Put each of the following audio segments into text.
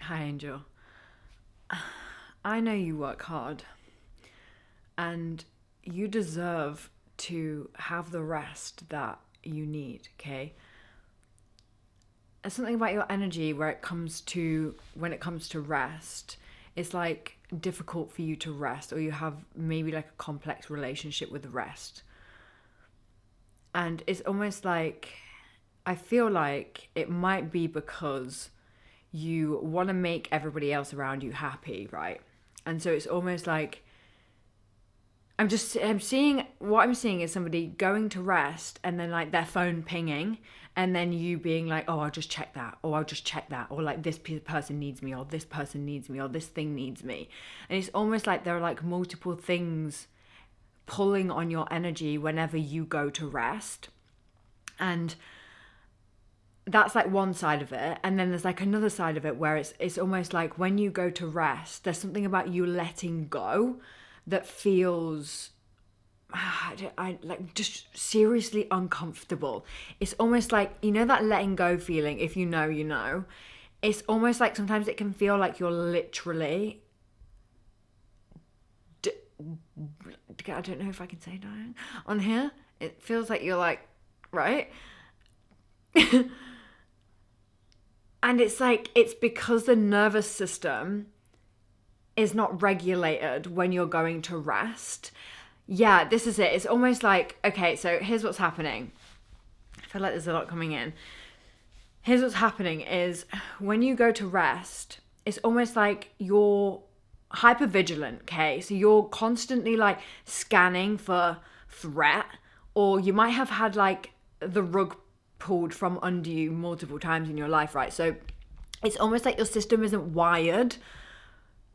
Hi, Angel. I know you work hard and you deserve to have the rest that you need, okay? There's something about your energy when it comes to rest, it's like difficult for you to rest, or you have maybe like a complex relationship with rest. And it's almost like I feel like it might be because you want to make everybody else around you happy, right? And so it's almost like I'm seeing what I'm seeing is somebody going to rest and then like their phone pinging and then you being like, oh, I'll just check that, or I'll just check that, or like this person needs me, or this person needs me, or this thing needs me. And it's almost like there are like multiple things pulling on your energy whenever you go to rest. And that's like one side of it, and then there's like another side of it where it's almost like when you go to rest, there's something about you letting go that feels I like just seriously uncomfortable. It's almost like, you know, that letting go feeling. If you know, you know. It's almost like sometimes it can feel like you're literally I don't know if I can say dying on here. It feels like you're like, right. And it's like, it's because the nervous system is not regulated when you're going to rest. Yeah, this is it. It's almost like, okay, so here's what's happening. I feel like there's a lot coming in. Here's what's happening is when you go to rest, it's almost like you're hyper vigilant, okay? So you're constantly like scanning for threat, or you might have had like the rug pulled from under you multiple times in your life, right? So it's almost like your system isn't wired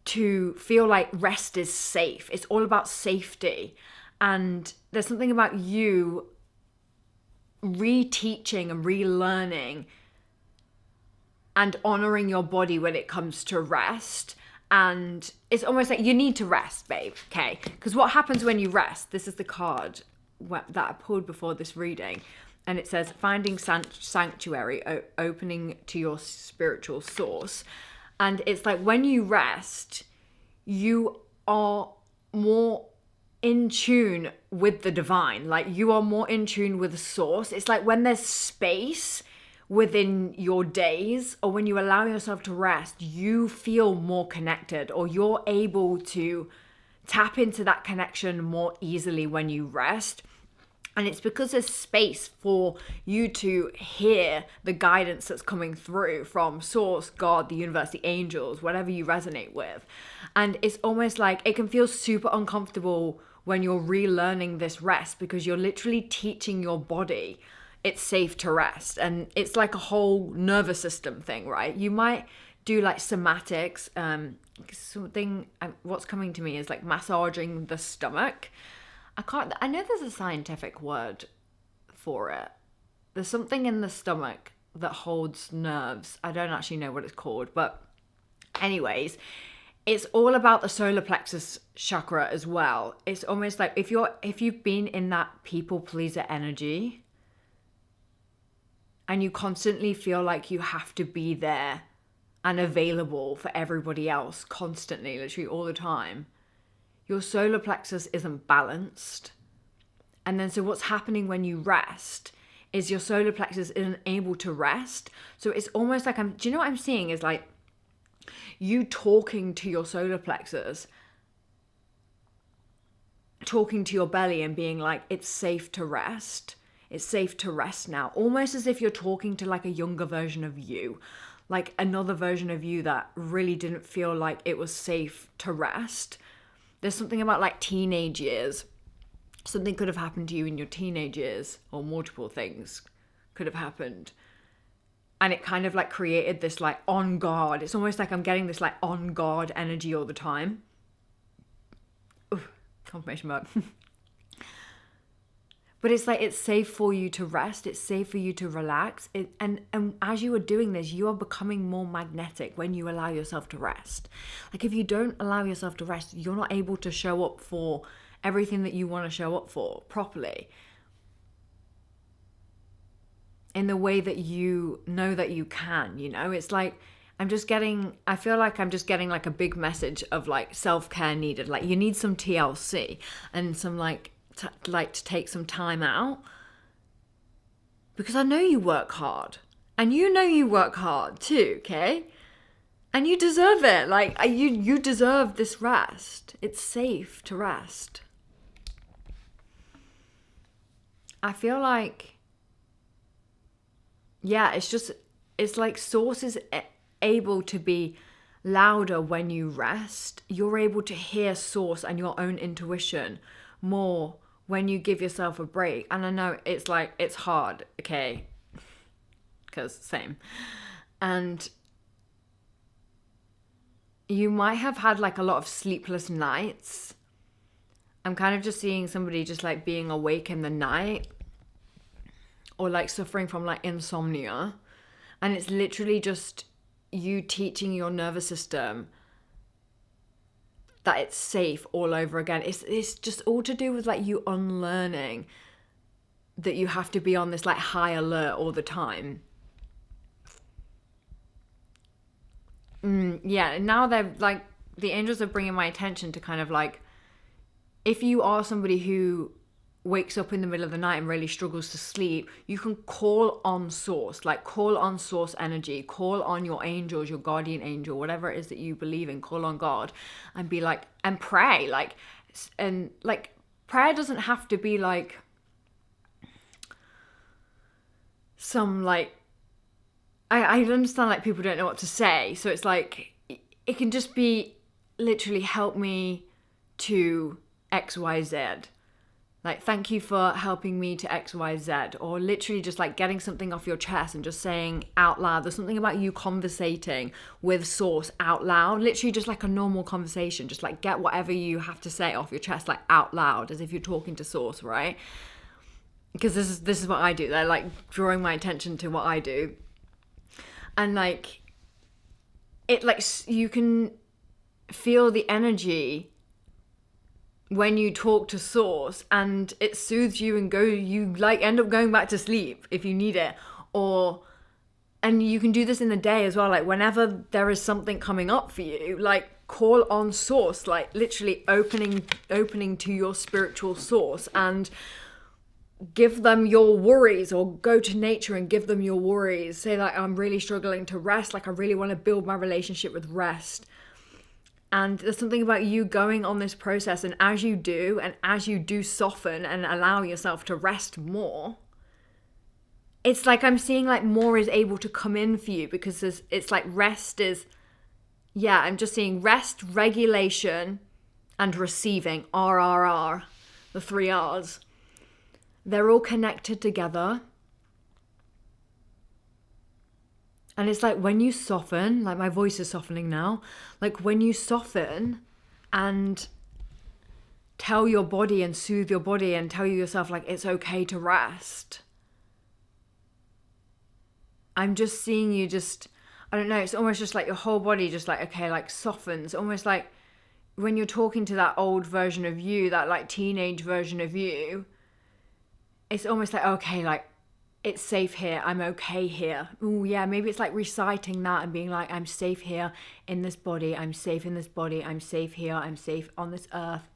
to feel like rest is safe. It's all about safety. And there's something about you reteaching and relearning and honoring your body when it comes to rest. And it's almost like you need to rest, babe, okay? Because what happens when you rest, this is the card that I pulled before this reading, and it says finding sanctuary, opening to your spiritual source. And it's like when you rest, you are more in tune with the divine. Like you are more in tune with the source. It's like when there's space within your days, or when you allow yourself to rest, you feel more connected, or you're able to tap into that connection more easily when you rest. And it's because there's space for you to hear the guidance that's coming through from source, God, the universe, the angels, whatever you resonate with. And it's almost like it can feel super uncomfortable when you're relearning this rest, because you're literally teaching your body it's safe to rest. And it's like a whole nervous system thing, right? You might do like somatics, what's coming to me is like massaging the stomach. I know there's a scientific word for it. There's something in the stomach that holds nerves. I don't actually know what it's called, but anyways, it's all about the solar plexus chakra as well. It's almost like if you've been in that people pleaser energy and you constantly feel like you have to be there and available for everybody else constantly, literally all the time, your solar plexus isn't balanced. And then so what's happening when you rest is your solar plexus isn't able to rest. So it's almost like do you know what I'm seeing is like you talking to your solar plexus, talking to your belly and being like, it's safe to rest. It's safe to rest now. Almost as if you're talking to like a younger version of you, like another version of you that really didn't feel like it was safe to rest. There's something about like teenage years. Something could have happened to you in your teenage years, or multiple things could have happened. And it kind of like created this like on guard. It's almost like I'm getting this like on guard energy all the time. Oof, confirmation mark. But it's like it's safe for you to rest. It's safe for you to relax. And as you are doing this, you are becoming more magnetic when you allow yourself to rest. Like if you don't allow yourself to rest, you're not able to show up for everything that you want to show up for properly, in the way that you know that you can, you know? It's like, I feel like I'm just getting like a big message of like self-care needed. Like you need some TLC and some to take some time out, because I know you work hard and you know you work hard too, okay? And you deserve it. Like you deserve this rest. It's safe to rest. I feel like, yeah, it's like source is able to be louder when you rest. You're able to hear source and your own intuition more when you give yourself a break. And I know it's like, it's hard, okay? Because same. And you might have had like a lot of sleepless nights. I'm kind of just seeing somebody just like being awake in the night, or like suffering from like insomnia. And it's literally just you teaching your nervous system that it's safe all over again. It's just all to do with like you unlearning that you have to be on this like high alert all the time. Yeah, now they're like, the angels are bringing my attention to kind of like, if you are somebody who wakes up in the middle of the night and really struggles to sleep, you can call on source, like call on source energy, call on your angels, your guardian angel, whatever it is that you believe in, call on God and be like, and pray, like, and like prayer doesn't have to be like some like, I understand like people don't know what to say. So it's like, it can just be literally help me to XYZ. Like, thank you for helping me to XYZ. Or literally just like getting something off your chest and just saying out loud. There's something about you conversating with source out loud. Literally just like a normal conversation. Just like get whatever you have to say off your chest like out loud, as if you're talking to source, right? Because this is what I do. They're like drawing my attention to what I do. And like, it like, you can feel the energy when you talk to source, and it soothes you and you like end up going back to sleep if you need it. And you can do this in the day as well. Like whenever there is something coming up for you, like call on source, like literally opening to your spiritual source and give them your worries, or go to nature and give them your worries. Say like, I'm really struggling to rest. Like I really want to build my relationship with rest. And there's something about you going on this process, and as you do soften and allow yourself to rest more, it's like I'm seeing like more is able to come in for you, because it's like rest is, yeah, I'm just seeing rest, regulation, and receiving, RRR, the 3 R's. They're all connected together. And it's like when you soften, like my voice is softening now, like when you soften and tell your body and soothe your body and tell yourself like it's okay to rest. I'm just seeing you just, I don't know, it's almost just like your whole body just like, okay, like softens. Almost like when you're talking to that old version of you, that like teenage version of you, it's almost like, okay, like it's safe here. I'm okay here. Oh yeah, maybe it's like reciting that and being like, I'm safe here in this body. I'm safe in this body. I'm safe here. I'm safe on this earth.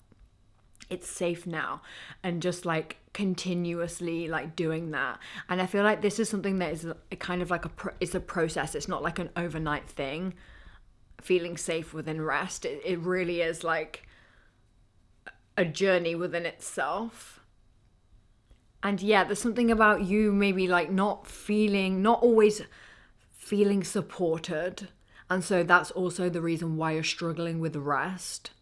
It's safe now. And just like continuously like doing that. And I feel like this is something that is kind of like it's a process. It's not like an overnight thing. Feeling safe within rest. It really is like a journey within itself. And yeah, there's something about you maybe like not always feeling supported. And so that's also the reason why you're struggling with rest.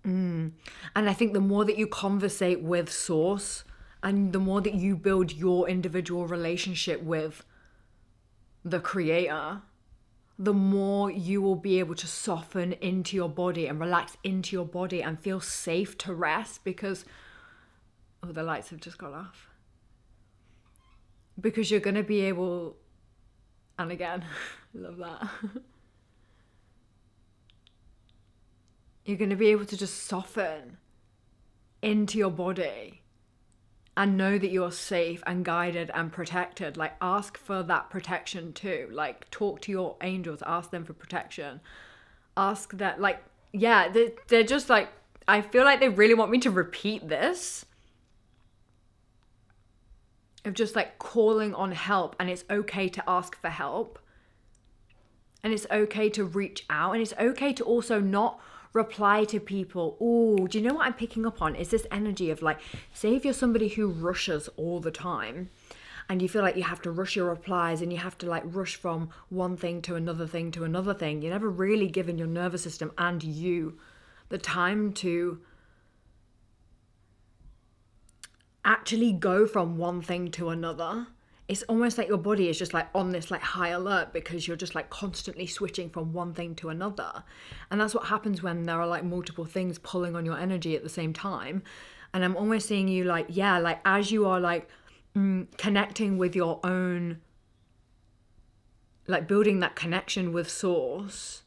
And I think the more that you conversate with source, and the more that you build your individual relationship with the creator, the more you will be able to soften into your body and relax into your body and feel safe to rest. Because oh, the lights have just gone off. Because you're going to be able, and again, love that. You're going to be able to just soften into your body and know that you're safe and guided and protected. Like, ask for that protection too. Like, talk to your angels, ask them for protection. Ask that, like, yeah, they're just like, I feel like they really want me to repeat this. Of just like calling on help, and it's okay to ask for help. And it's okay to reach out, and it's okay to also not reply to people. Oh, do you know what I'm picking up on? Is this energy of like, say if you're somebody who rushes all the time and you feel like you have to rush your replies and you have to like rush from one thing to another thing to another thing. You're never really giving your nervous system and you the time to actually go from one thing to another. It's almost like your body is just like on this like high alert because you're just like constantly switching from one thing to another. And that's what happens when there are like multiple things pulling on your energy at the same time. And I'm almost seeing you like, yeah, like as you are like connecting with your own, like building that connection with source.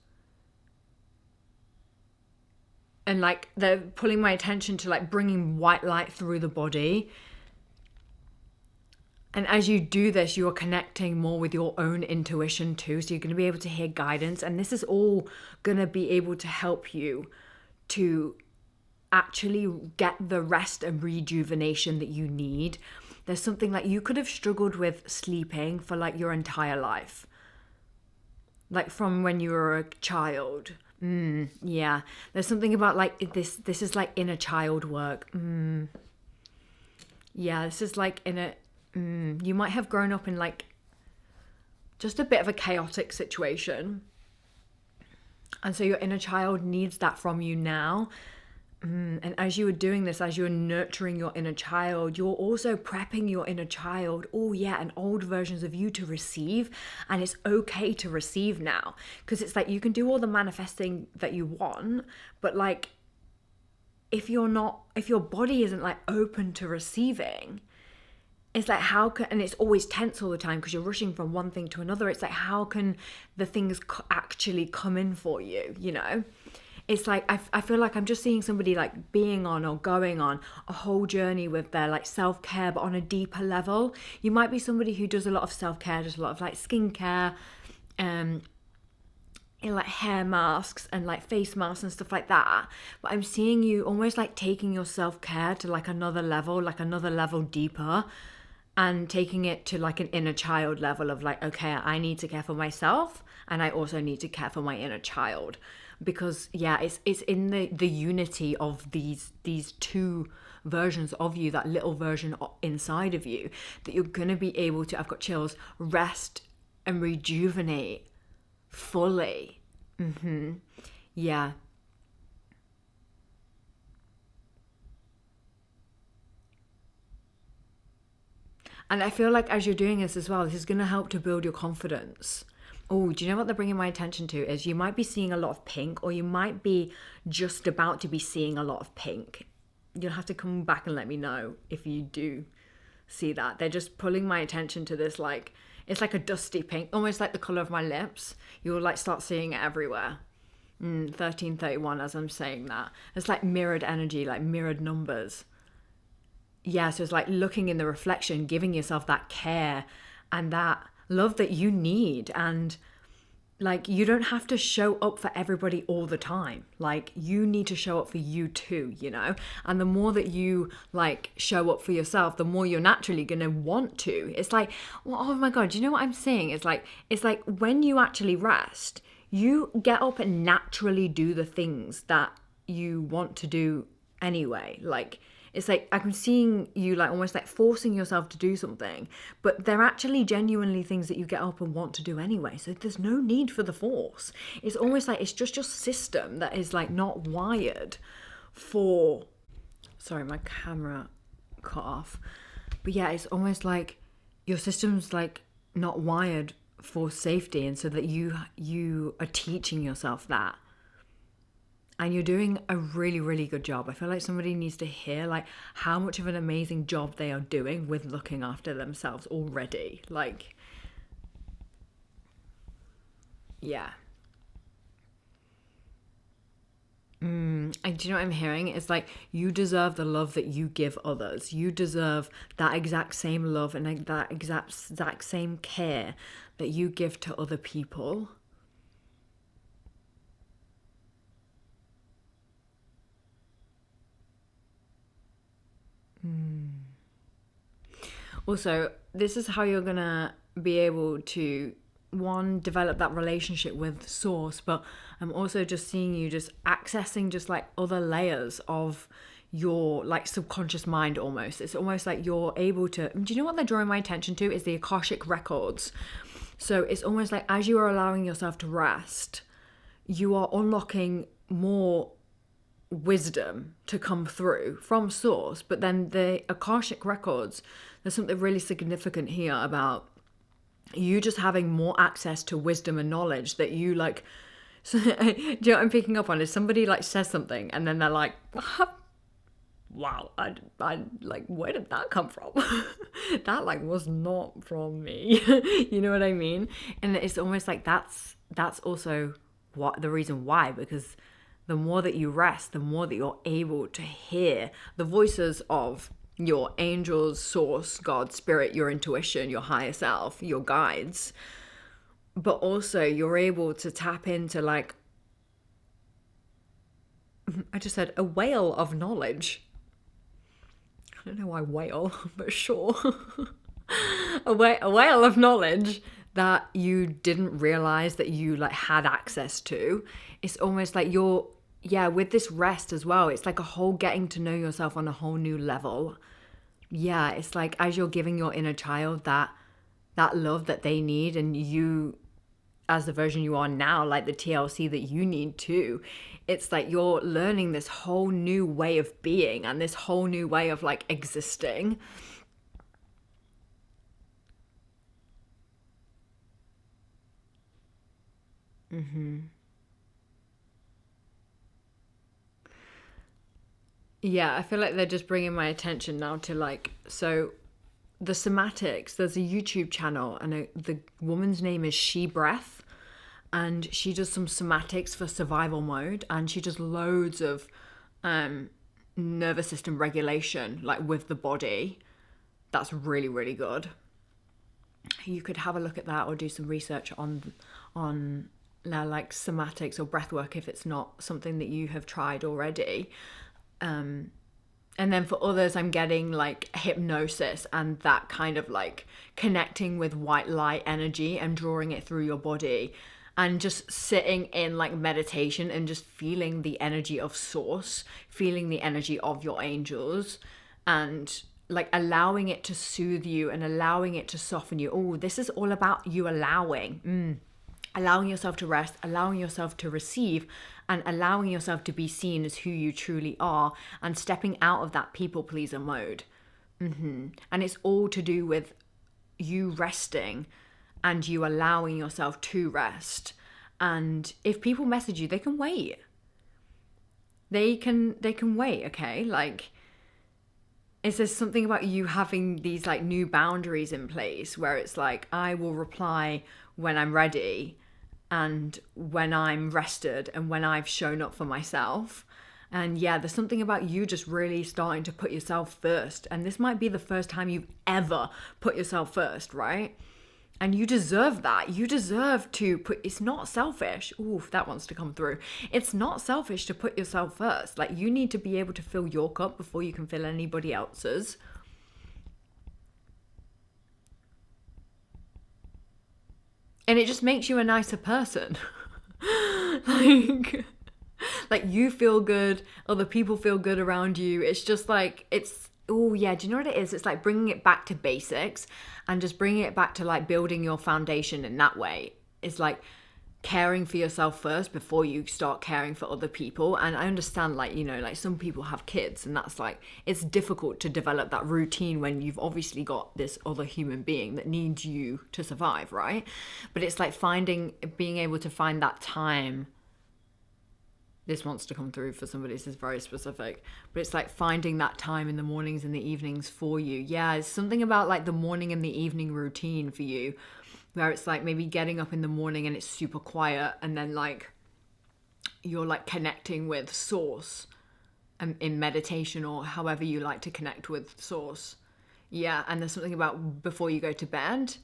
And like they're pulling my attention to like bringing white light through the body. And as you do this, you are connecting more with your own intuition too. So you're going to be able to hear guidance. And this is all going to be able to help you to actually get the rest and rejuvenation that you need. There's something like you could have struggled with sleeping for like your entire life. Like from when you were a child. Yeah. There's something about like this is like inner child work. Yeah, this is like you might have grown up in like just a bit of a chaotic situation. And so your inner child needs that from you now. And as you were doing this, as you were nurturing your inner child, you're also prepping your inner child, and old versions of you to receive. And it's okay to receive now. Because it's like you can do all the manifesting that you want, but like if your body isn't like open to receiving, it's like and it's always tense all the time because you're rushing from one thing to another. It's like, how can the things actually come in for you, you know? It's like, I feel like I'm just seeing somebody like being on or going on a whole journey with their like self-care, but on a deeper level. You might be somebody who does a lot of self-care, does a lot of like skincare, in like hair masks and like face masks and stuff like that. But I'm seeing you almost like taking your self-care to like another level deeper, and taking it to like an inner child level of like, okay, I need to care for myself and I also need to care for my inner child. Because it's in the unity of these two versions of you, that little version inside of you, that you're gonna be able to, I've got chills, rest and rejuvenate fully. Yeah. And I feel like as you're doing this as well, this is going to help to build your confidence. Oh, do you know what they're bringing my attention to is you might be seeing a lot of pink, or you might be just about to be seeing a lot of pink. You'll have to come back and let me know if you do see that. They're just pulling my attention to this, like, it's like a dusty pink, almost like the color of my lips. You'll like start seeing it everywhere. 1331 as I'm saying that. It's like mirrored energy, like mirrored numbers. Yeah, so it's like looking in the reflection, giving yourself that care and that love that you need. And like, you don't have to show up for everybody all the time. Like, you need to show up for you too, you know? And the more that you like show up for yourself, the more you're naturally going to want to. It's like, well, oh my God, do you know what I'm saying? It's like when you actually rest, you get up and naturally do the things that you want to do anyway. Like, it's like I'm seeing you like almost like forcing yourself to do something, but they're actually genuinely things that you get up and want to do anyway. So there's no need for the force. It's almost like it's just your system that is like not wired for... Sorry, my camera cut off. But yeah, it's almost like your system's like not wired for safety, and so that you are teaching yourself that. And you're doing a really, really good job. I feel like somebody needs to hear like how much of an amazing job they are doing with looking after themselves already. Like, yeah. And do you know what I'm hearing? It's like you deserve the love that you give others. You deserve that exact same love and like that exact same care that you give to other people. Also, this is how you're gonna be able to one develop that relationship with source, but I'm also just seeing you just accessing just like other layers of your like subconscious mind. Almost, it's almost like you're able to, do you know what they're drawing my attention to is the Akashic records. So it's almost like as you are allowing yourself to rest, you are unlocking more wisdom to come through from source. But then the Akashic records, there's something really significant here about you just having more access to wisdom and knowledge that you like. So, do you know what I'm picking up on is somebody like says something and then they're like, wow, I like, where did that come from? That like was not from me. You know what I mean? And it's almost like that's also what the reason why, because the more that you rest, the more that you're able to hear the voices of your angels, source, God, spirit, your intuition, your higher self, your guides. But also you're able to tap into like, I just said a whale of knowledge. I don't know why whale, but sure. a whale of knowledge that you didn't realize that you like had access to. It's almost like you're, yeah, with this rest as well, it's like a whole getting to know yourself on a whole new level. Yeah, it's like as you're giving your inner child that love that they need, and you as the version you are now, like the TLC that you need too, it's like you're learning this whole new way of being and this whole new way of like existing. Yeah, I feel like they're just bringing my attention now to like, so the somatics, there's a YouTube channel and the woman's name is She Breath, and she does some somatics for survival mode, and she does loads of nervous system regulation like with the body. That's really, really good. You could have a look at that or do some research on like somatics or breathwork if it's not something that you have tried already. And then for others, I'm getting like hypnosis and that kind of like connecting with white light energy and drawing it through your body and just sitting in like meditation and just feeling the energy of source, feeling the energy of your angels, and like allowing it to soothe you and allowing it to soften you. Oh, this is all about you allowing yourself to rest, allowing yourself to receive, and allowing yourself to be seen as who you truly are, and stepping out of that people pleaser mode. And it's all to do with you resting and you allowing yourself to rest. And if people message you, they can wait. They can wait, okay? Like, it's just something about you having these like new boundaries in place where it's like, I will reply when I'm ready and when I'm rested and when I've shown up for myself. And yeah, there's something about you just really starting to put yourself first. And this might be the first time you've ever put yourself first, right? And you deserve that. You deserve to put, it's not selfish. Ooh, that wants to come through. It's not selfish to put yourself first. Like, you need to be able to fill your cup before you can fill anybody else's. And it just makes you a nicer person. like, like you feel good, other people feel good around you. It's just like, it's, oh yeah, do you know what it is? It's like bringing it back to basics and just bringing it back to like building your foundation in that way. It's like caring for yourself first before you start caring for other people. And I understand, like, you know, like some people have kids and that's like, it's difficult to develop that routine when you've obviously got this other human being that needs you to survive, right? But it's like being able to find that time. This wants to come through for somebody, this is very specific, but it's like finding that time in the mornings and the evenings for you. Yeah, it's something about like the morning and the evening routine for you where it's like maybe getting up in the morning and it's super quiet, and then like you're like connecting with source in meditation, or however you like to connect with source. Yeah, and there's something about before you go to bed.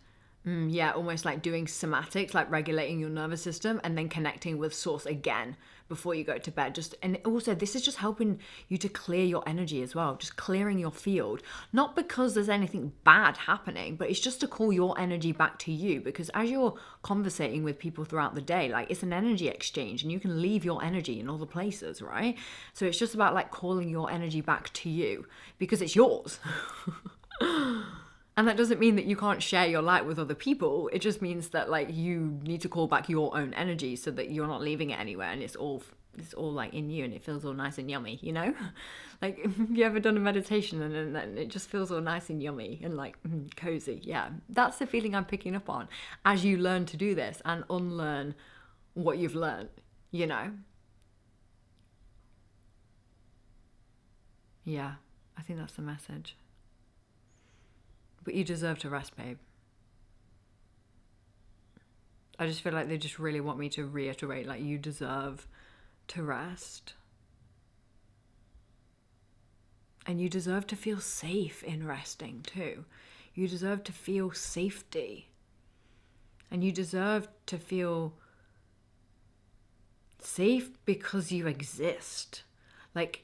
Yeah, almost like doing somatics, like regulating your nervous system and then connecting with source again before you go to bed. And also this is just helping you to clear your energy as well, just clearing your field. Not because there's anything bad happening, but it's just to call your energy back to you, because as you're conversating with people throughout the day, like it's an energy exchange and you can leave your energy in other places, right? So it's just about like calling your energy back to you because it's yours. And that doesn't mean that you can't share your light with other people. It just means that like you need to call back your own energy so that you're not leaving it anywhere, and it's all like in you and it feels all nice and yummy, you know? Like, have you ever done a meditation and then it just feels all nice and yummy and like cozy? Yeah, that's the feeling I'm picking up on as you learn to do this and unlearn what you've learned, you know? Yeah, I think that's the message. But you deserve to rest, babe. I just feel like they just really want me to reiterate, like, you deserve to rest. And you deserve to feel safe in resting too. You deserve to feel safety. And you deserve to feel safe because you exist. Like,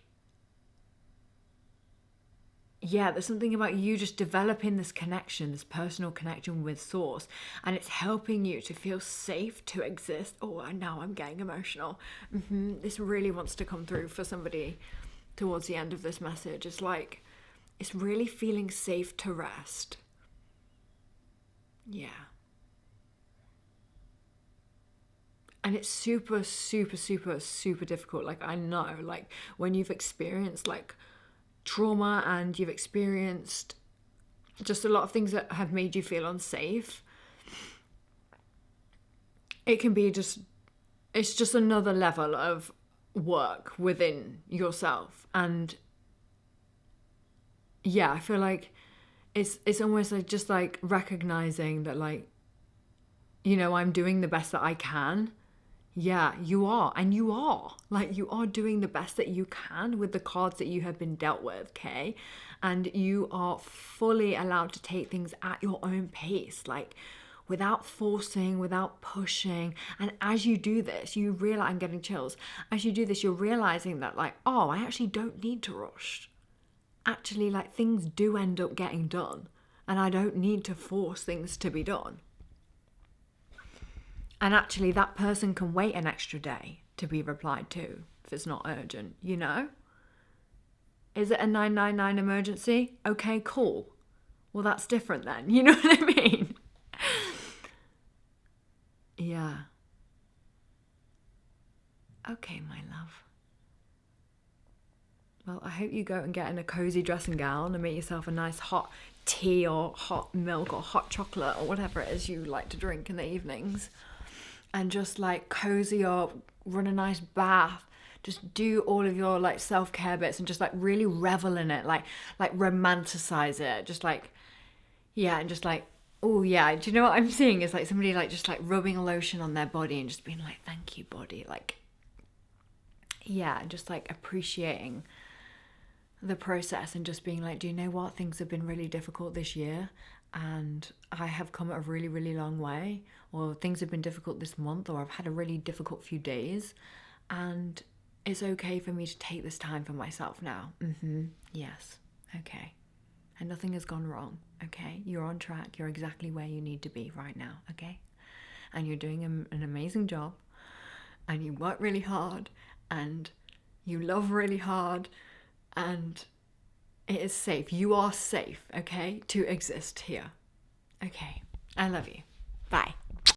yeah, there's something about you just developing this connection, this personal connection with source, and it's helping you to feel safe to exist. Oh, and now I'm getting emotional. This really wants to come through for somebody towards the end of this message. It's like, it's really feeling safe to rest. Yeah. And it's super, super, super, super difficult. Like, I know, like, when you've experienced, like, trauma and you've experienced just a lot of things that have made you feel unsafe, it can be just, it's just another level of work within yourself. And yeah, I feel like it's almost like just like recognizing that, like, you know, I'm doing the best that I can. Yeah, you are. And you are. Like, you are doing the best that you can with the cards that you have been dealt with, okay? And you are fully allowed to take things at your own pace, like, without forcing, without pushing. And as you do this, you realize, I'm getting chills. As you do this, you're realizing that, like, oh, I actually don't need to rush. Actually, like, things do end up getting done. And I don't need to force things to be done. And actually, that person can wait an extra day to be replied to if it's not urgent, you know? Is it a 999 emergency? Okay, cool. Well, that's different then. You know what I mean? Yeah. Okay, my love. Well, I hope you go and get in a cozy dressing gown and make yourself a nice hot tea or hot milk or hot chocolate or whatever it is you like to drink in the evenings. And just like cozy up, run a nice bath, just do all of your like self-care bits and just like really revel in it, like romanticize it, just like, yeah, and just like, oh yeah, do you know what I'm seeing? Is like somebody like just like rubbing a lotion on their body and just being like, thank you, body, like, yeah, just like appreciating the process and just being like, do you know what? Things have been really difficult this year and I have come a really, really long way, or things have been difficult this month, or I've had a really difficult few days, and it's okay for me to take this time for myself now. Yes. Okay. And nothing has gone wrong. Okay. You're on track. You're exactly where you need to be right now. Okay. And you're doing an amazing job, and you work really hard, and you love really hard, and it is safe. You are safe, okay, to exist here. Okay. I love you. Bye.